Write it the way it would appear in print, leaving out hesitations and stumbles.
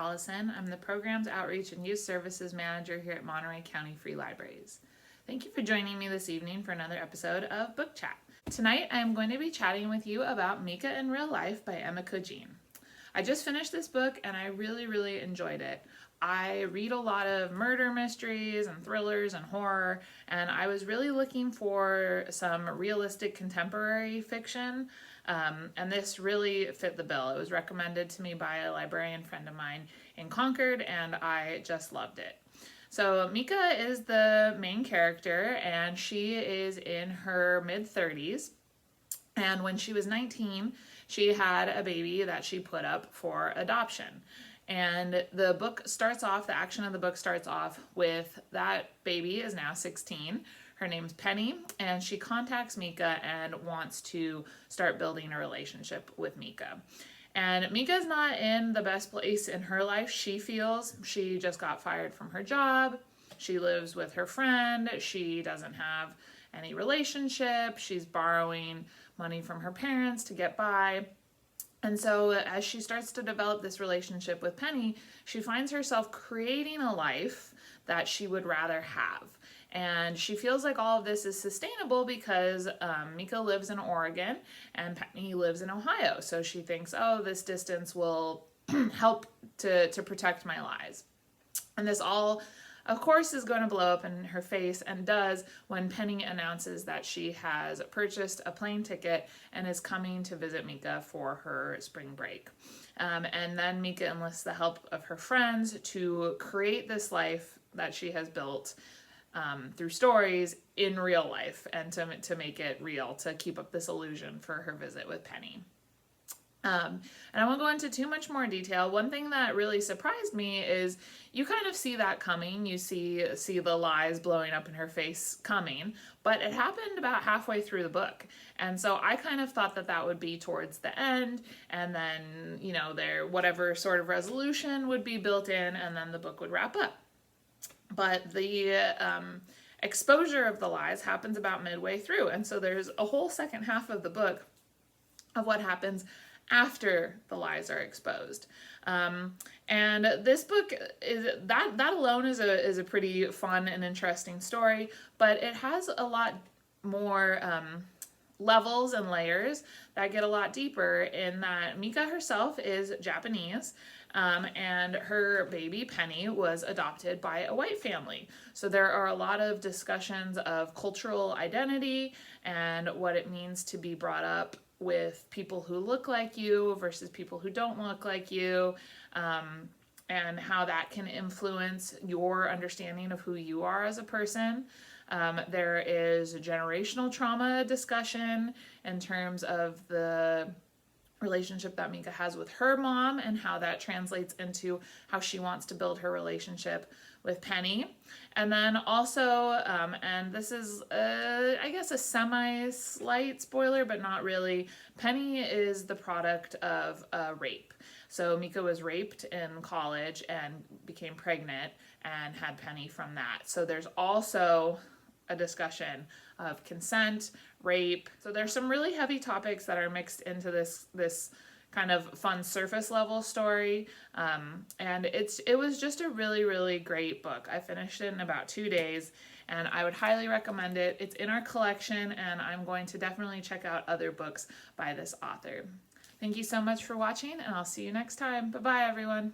Alison. I'm the Programs Outreach and Youth Services Manager here at Monterey County Free Libraries. Thank you for joining me this evening for another episode of Book Chat. Tonight I am going to be chatting with you about Mika in Real Life by Emiko Jean. I just finished this book and I really enjoyed it. I read a lot of murder mysteries and thrillers and horror, and I was really looking for some realistic contemporary fiction, and this really fit the bill. It was recommended to me by a librarian friend of mine in Concord, and I just loved it. So Mika is the main character, and she is in her mid-30s, and when she was 19, she had a baby that she put up for adoption. And the action of the book starts off with that baby is now 16. Her name's Penny, and she contacts Mika and wants to start building a relationship with Mika. And Mika's not in the best place in her life. She feels she just got fired from her job. She lives with her friend. She doesn't have any relationship. She's borrowing money from her parents to get by. And so as she starts to develop this relationship with Penny, she finds herself creating a life that she would rather have. And she feels like all of this is sustainable because Mika lives in Oregon and Penny lives in Ohio. So she thinks, oh, this distance will help to protect my lives. And this all, of course, is going to blow up in her face, and does when Penny announces that she has purchased a plane ticket and is coming to visit Mika for her spring break. And then Mika enlists the help of her friends to create this life that she has built through stories in real life, and to make it real, to keep up this illusion for her visit with Penny. And I won't go into too much more detail. One thing that really surprised me is you kind of see that coming. You see the lies blowing up in her face coming, but it happened about halfway through the book. And so I kind of thought that would be towards the end, and then, whatever sort of resolution would be built in, and then the book would wrap up. But the exposure of the lies happens about midway through. And so there's a whole second half of the book of what happens after the lies are exposed. And this book that alone is a pretty fun and interesting story, but it has a lot more levels and layers that get a lot deeper, in that Mika herself is Japanese, and her baby Penny was adopted by a white family. So there are a lot of discussions of cultural identity and what it means to be brought up with people who look like you versus people who don't look like you, and how that can influence your understanding of who you are as a person. There is generational trauma discussion in terms of the relationship that Mika has with her mom, and how that translates into how she wants to build her relationship with Penny. And then also, and this is I guess a semi-slight spoiler, but not really, Penny is the product of a rape. So Mika was raped in college and became pregnant and had Penny from that. So there's also a discussion of consent, rape. So there's some really heavy topics that are mixed into this kind of fun surface level story. And it was just a really great book. I finished it in about 2 days, and I would highly recommend it. It's in our collection, and I'm going to definitely check out other books by this author. Thank you so much for watching, and I'll see you next time. Bye-bye, everyone.